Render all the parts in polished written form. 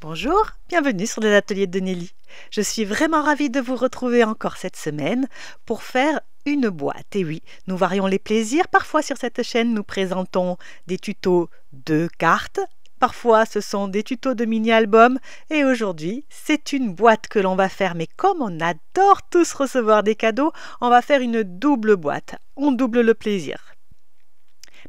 Bonjour, bienvenue sur les ateliers de Nelly. Je suis vraiment ravie de vous retrouver encore cette semaine pour faire une boîte. Et oui, nous varions les plaisirs. Parfois sur cette chaîne, nous présentons des tutos de cartes. Parfois, ce sont des tutos de mini-albums. Et aujourd'hui, c'est une boîte que l'on va faire. Mais comme on adore tous recevoir des cadeaux, on va faire une double boîte. On double le plaisir.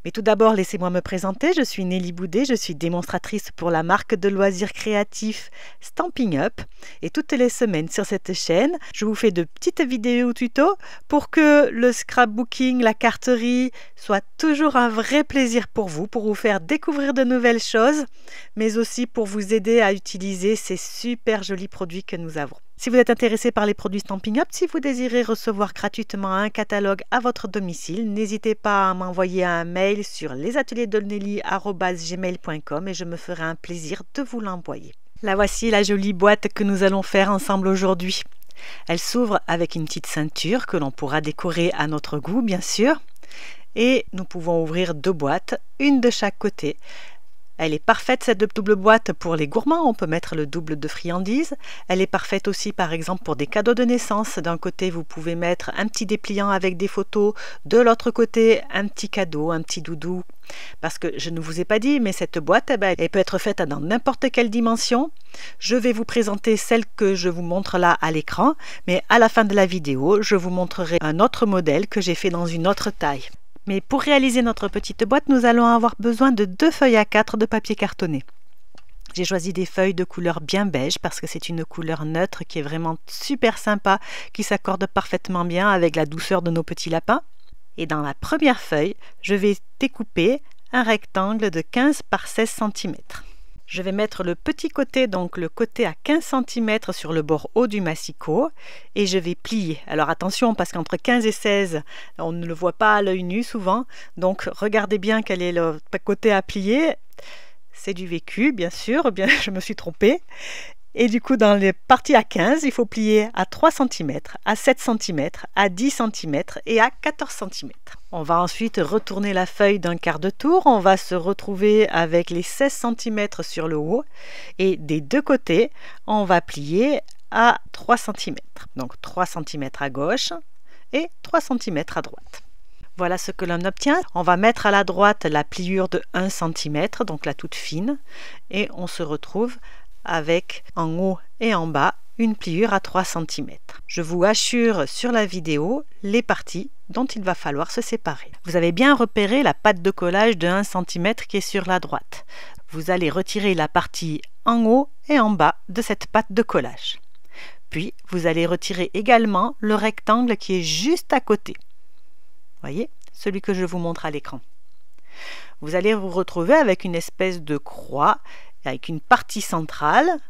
Mais tout d'abord, laissez-moi me présenter. Je suis Nelly Boudet, je suis démonstratrice pour la marque de loisirs créatifs Stampin' Up. Et toutes les semaines sur cette chaîne, je vous fais de petites vidéos tutos pour que le scrapbooking, la carterie soit toujours un vrai plaisir pour vous faire découvrir de nouvelles choses, mais aussi pour vous aider à utiliser ces super jolis produits que nous avons. Si vous êtes intéressé par les produits Stampin' Up, si vous désirez recevoir gratuitement un catalogue à votre domicile, n'hésitez pas à m'envoyer un mail sur lesatelierdesnelly@gmail.com et je me ferai un plaisir de vous l'envoyer. La voici la jolie boîte que nous allons faire ensemble aujourd'hui. Elle s'ouvre avec une petite ceinture que l'on pourra décorer à notre goût, bien sûr. Et nous pouvons ouvrir deux boîtes, une de chaque côté. Elle est parfaite, cette double boîte, pour les gourmands. On peut mettre le double de friandises. Elle est parfaite aussi, par exemple, pour des cadeaux de naissance. D'un côté, vous pouvez mettre un petit dépliant avec des photos. De l'autre côté, un petit cadeau, un petit doudou. Parce que je ne vous ai pas dit, mais cette boîte, elle peut être faite dans n'importe quelle dimension. Je vais vous présenter celle que je vous montre là à l'écran. Mais à la fin de la vidéo, je vous montrerai un autre modèle que j'ai fait dans une autre taille. Mais pour réaliser notre petite boîte, nous allons avoir besoin de 2 feuilles A4 de papier cartonné. J'ai choisi des feuilles de couleur bien beige parce que c'est une couleur neutre qui est vraiment super sympa, qui s'accorde parfaitement bien avec la douceur de nos petits lapins. Et dans la première feuille, je vais découper un rectangle de 15 par 16 cm. Je vais mettre le petit côté, donc le côté à 15 cm sur le bord haut du massicot et je vais plier. Alors attention parce qu'entre 15 et 16, on ne le voit pas à l'œil nu souvent. Donc regardez bien quel est le côté à plier. C'est du vécu, bien sûr, je me suis trompée. Et du coup, dans les parties à 15, il faut plier à 3 cm, à 7 cm, à 10 cm et à 14 cm. On va ensuite retourner la feuille d'un quart de tour. On va se retrouver avec les 16 cm sur le haut. Et des deux côtés, on va plier à 3 cm. Donc 3 cm à gauche et 3 cm à droite. Voilà ce que l'on obtient. On va mettre à la droite la pliure de 1 cm, donc la toute fine. Et on se retrouve avec en haut et en bas une pliure à 3 cm. Je vous assure sur la vidéo les parties dont il va falloir se séparer. Vous avez bien repéré la patte de collage de 1 cm qui est sur la droite. Vous allez retirer la partie en haut et en bas de cette patte de collage. Puis vous allez retirer également le rectangle qui est juste à côté. Voyez, celui que je vous montre à l'écran. Vous allez vous retrouver avec une espèce de croix avec une partie centrale.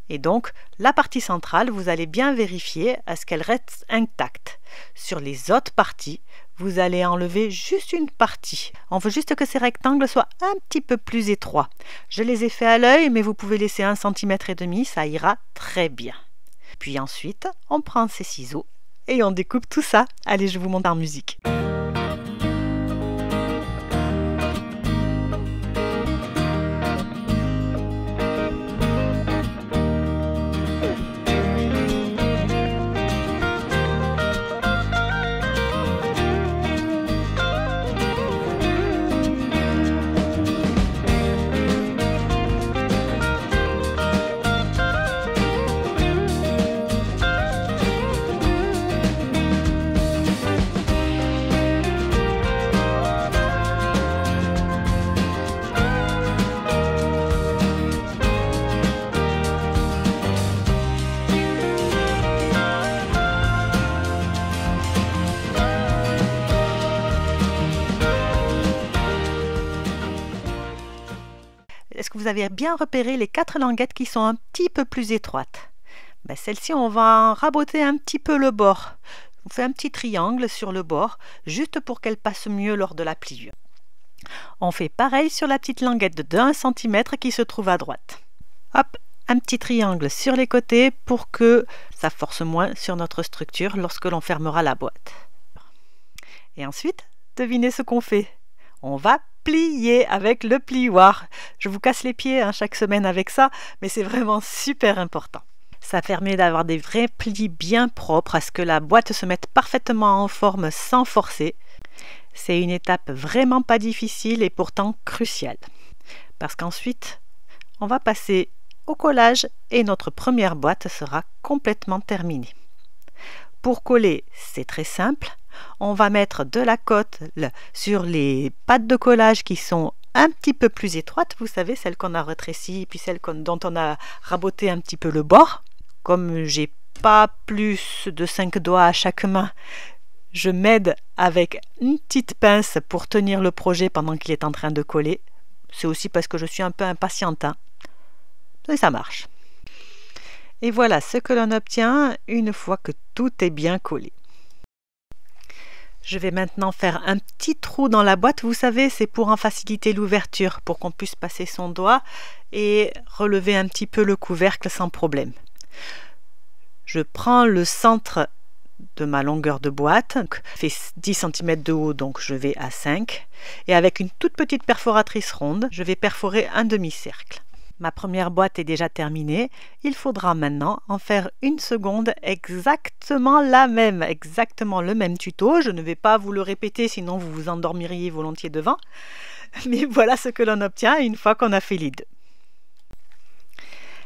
Et donc, la partie centrale, vous allez bien vérifier à ce qu'elle reste intacte. Sur les autres parties, vous allez enlever juste une partie. On veut juste que ces rectangles soient un petit peu plus étroits. Je les ai fait à l'œil, mais vous pouvez laisser 1,5 cm, ça ira très bien. Puis ensuite, on prend ses ciseaux et on découpe tout ça. Allez, je vous montre en musique. Est-ce que vous avez bien repéré les 4 languettes qui sont un petit peu plus étroites? Celle-ci, on va en raboter un petit peu le bord. On fait un petit triangle sur le bord, juste pour qu'elle passe mieux lors de la pliure. On fait pareil sur la petite languette de 1 cm qui se trouve à droite. Hop, un petit triangle sur les côtés pour que ça force moins sur notre structure lorsque l'on fermera la boîte. Et ensuite, devinez ce qu'on fait. On va plier avec le plioir. Je vous casse les pieds chaque semaine avec ça, mais c'est vraiment super important. Ça permet d'avoir des vrais plis bien propres, à ce que la boîte se mette parfaitement en forme sans forcer. C'est une étape vraiment pas difficile et pourtant cruciale. Parce qu'ensuite, on va passer au collage et notre première boîte sera complètement terminée. Pour coller, c'est très simple. On va mettre de la colle sur les pattes de collage qui sont un petit peu plus étroites, vous savez, celles qu'on a rétrécies, puis celles dont on a raboté un petit peu le bord. Comme j'ai pas plus de 5 doigts à chaque main, je m'aide avec une petite pince pour tenir le projet pendant qu'il est en train de coller. C'est aussi parce que je suis un peu impatiente, et ça marche. Et voilà ce que l'on obtient une fois que tout est bien collé. Je vais maintenant faire un petit trou dans la boîte, vous savez, c'est pour en faciliter l'ouverture, pour qu'on puisse passer son doigt et relever un petit peu le couvercle sans problème. Je prends le centre de ma longueur de boîte, fait 10 cm de haut, donc je vais à 5, et avec une toute petite perforatrice ronde, je vais perforer un demi-cercle. Ma première boîte est déjà terminée, il faudra maintenant en faire une seconde exactement la même, exactement le même tuto. Je ne vais pas vous le répéter, sinon vous vous endormiriez volontiers devant, mais voilà ce que l'on obtient une fois qu'on a fait les deux.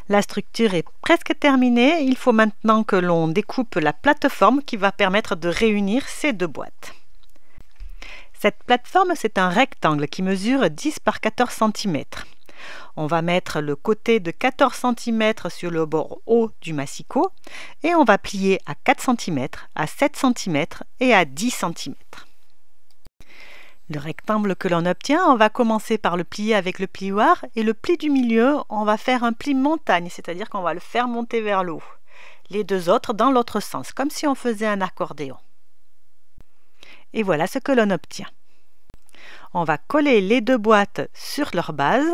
La structure est presque terminée, il faut maintenant que l'on découpe la plateforme qui va permettre de réunir ces deux boîtes. Cette plateforme, c'est un rectangle qui mesure 10 par 14 cm. On va mettre le côté de 14 cm sur le bord haut du massicot et on va plier à 4 cm, à 7 cm et à 10 cm. Le rectangle que l'on obtient, on va commencer par le plier avec le plioir et le pli du milieu, on va faire un pli montagne, c'est-à-dire qu'on va le faire monter vers le haut. Les deux autres dans l'autre sens, comme si on faisait un accordéon. Et voilà ce que l'on obtient. On va coller les deux boîtes sur leur base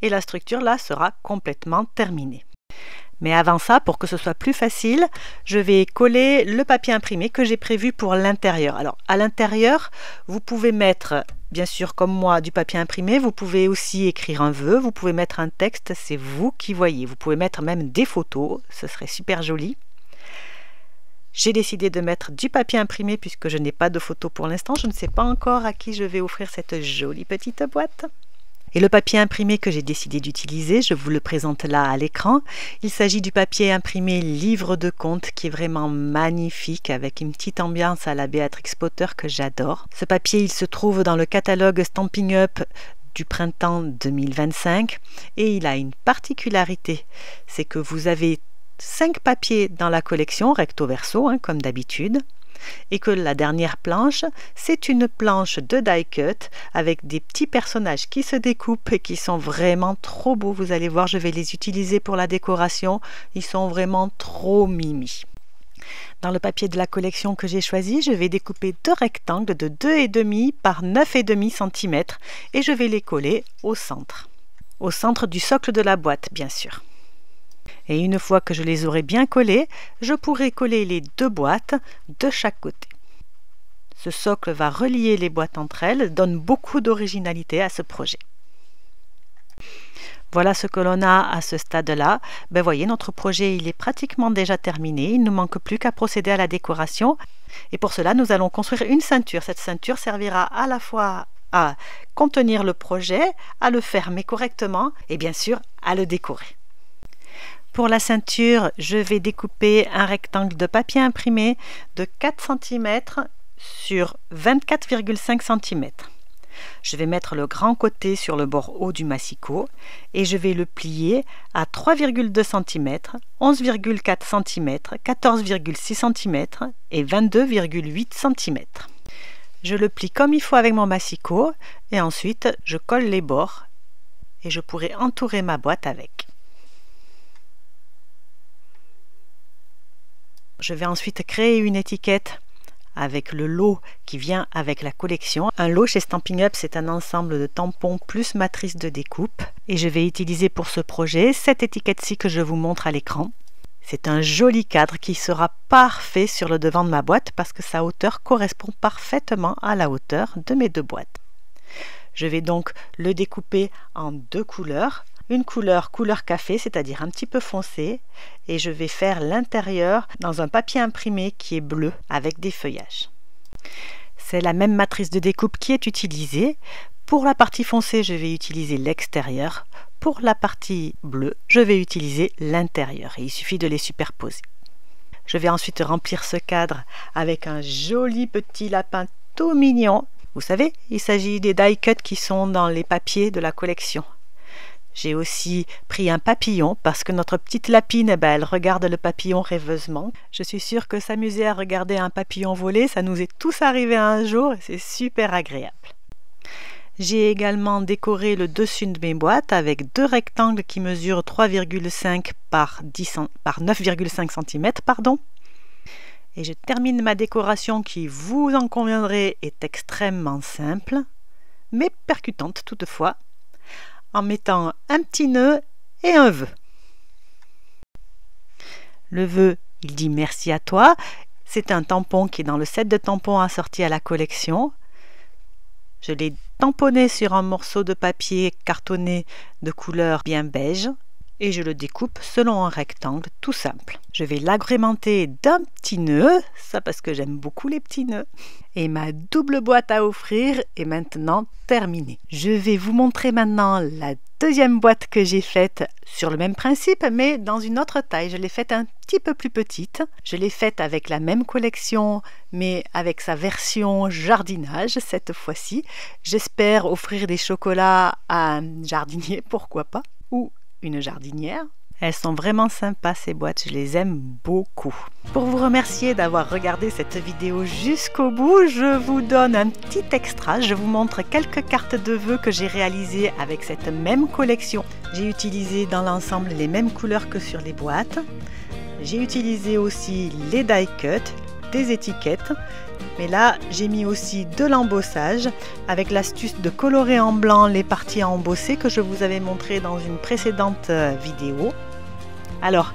et la structure là sera complètement terminée. Mais avant ça, pour que ce soit plus facile, je vais coller le papier imprimé que j'ai prévu pour l'intérieur. Alors à l'intérieur, vous pouvez mettre, bien sûr comme moi, du papier imprimé, vous pouvez aussi écrire un vœu, vous pouvez mettre un texte, c'est vous qui voyez. Vous pouvez mettre même des photos, ce serait super joli. J'ai décidé de mettre du papier imprimé puisque je n'ai pas de photo pour l'instant. Je ne sais pas encore à qui je vais offrir cette jolie petite boîte. Et le papier imprimé que j'ai décidé d'utiliser, je vous le présente là à l'écran. Il s'agit du papier imprimé livre de compte qui est vraiment magnifique avec une petite ambiance à la Béatrix Potter que j'adore. Ce papier, il se trouve dans le catalogue Stampin' Up du printemps 2025 et il a une particularité, c'est que vous avez 5 papiers dans la collection recto verso, comme d'habitude, et que la dernière planche, c'est une planche de die cut avec des petits personnages qui se découpent et qui sont vraiment trop beaux. Vous allez voir, je vais les utiliser pour la décoration, ils sont vraiment trop mimi. Dans le papier de la collection que j'ai choisi, je vais découper deux rectangles de 2,5 par 9,5 cm et je vais les coller au centre du socle de la boîte, bien sûr. Et une fois que je les aurai bien collés, je pourrai coller les deux boîtes de chaque côté. Ce socle va relier les boîtes entre elles, donne beaucoup d'originalité à ce projet. Voilà ce que l'on a à ce stade-là. Ben voyez, notre projet il est pratiquement déjà terminé. Il ne manque plus qu'à procéder à la décoration. Et pour cela, nous allons construire une ceinture. Cette ceinture servira à la fois à contenir le projet, à le fermer correctement et bien sûr à le décorer. Pour la ceinture, je vais découper un rectangle de papier imprimé de 4 cm sur 24,5 cm. Je vais mettre le grand côté sur le bord haut du massicot et je vais le plier à 3,2 cm, 11,4 cm, 14,6 cm et 22,8 cm. Je le plie comme il faut avec mon massicot et ensuite je colle les bords et je pourrai entourer ma boîte avec. Je vais ensuite créer une étiquette avec le lot qui vient avec la collection. Un lot chez Stampin' Up, c'est un ensemble de tampons plus matrice de découpe. Et je vais utiliser pour ce projet cette étiquette-ci que je vous montre à l'écran. C'est un joli cadre qui sera parfait sur le devant de ma boîte parce que sa hauteur correspond parfaitement à la hauteur de mes deux boîtes. Je vais donc le découper en deux couleurs. Une couleur café, c'est-à-dire un petit peu foncé, et je vais faire l'intérieur dans un papier imprimé qui est bleu avec des feuillages. C'est la même matrice de découpe qui est utilisée. Pour la partie foncée, je vais utiliser l'extérieur. Pour la partie bleue, je vais utiliser l'intérieur. Il suffit de les superposer. Je vais ensuite remplir ce cadre avec un joli petit lapin tout mignon. Vous savez, il s'agit des die cuts qui sont dans les papiers de la collection. J'ai aussi pris un papillon parce que notre petite lapine, elle regarde le papillon rêveusement. Je suis sûre que s'amuser à regarder un papillon voler, ça nous est tous arrivé un jour et c'est super agréable. J'ai également décoré le dessus de mes boîtes avec deux rectangles qui mesurent 3,5 par 9,5 cm. Et je termine ma décoration qui, vous en conviendrez, est extrêmement simple, mais percutante toutefois, en mettant un petit nœud et un vœu. Le vœu, il dit merci à toi. C'est un tampon qui est dans le set de tampons assorti à la collection. Je l'ai tamponné sur un morceau de papier cartonné de couleur bien beige et je le découpe selon un rectangle tout simple. Je vais l'agrémenter d'un petit nœud, ça parce que j'aime beaucoup les petits nœuds. Et ma double boîte à offrir est maintenant terminée. Je vais vous montrer maintenant la deuxième boîte que j'ai faite sur le même principe mais dans une autre taille. Je l'ai faite un petit peu plus petite. Je l'ai faite avec la même collection mais avec sa version jardinage cette fois-ci. J'espère offrir des chocolats à un jardinier, pourquoi pas, ou une jardinière. Elles sont vraiment sympas ces boîtes, je les aime beaucoup. Pour vous remercier d'avoir regardé cette vidéo jusqu'au bout, je vous donne un petit extra. Je vous montre quelques cartes de vœux que j'ai réalisées avec cette même collection. J'ai utilisé dans l'ensemble les mêmes couleurs que sur les boîtes. J'ai utilisé aussi les die cuts, des étiquettes. Mais là, j'ai mis aussi de l'embossage avec l'astuce de colorer en blanc les parties à embosser que je vous avais montré dans une précédente vidéo. Alors,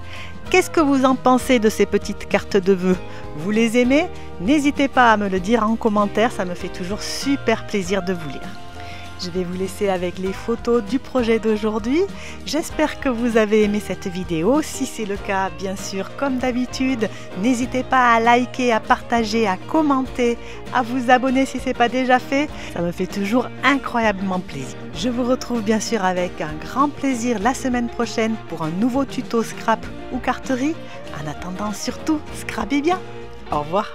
qu'est-ce que vous en pensez de ces petites cartes de vœux? Vous les aimez? N'hésitez pas à me le dire en commentaire, ça me fait toujours super plaisir de vous lire. Je vais vous laisser avec les photos du projet d'aujourd'hui. J'espère que vous avez aimé cette vidéo. Si c'est le cas, bien sûr, comme d'habitude, n'hésitez pas à liker, à partager, à commenter, à vous abonner si ce n'est pas déjà fait. Ça me fait toujours incroyablement plaisir. Je vous retrouve bien sûr avec un grand plaisir la semaine prochaine pour un nouveau tuto scrap ou carterie. En attendant, surtout, scrapez bien. Au revoir.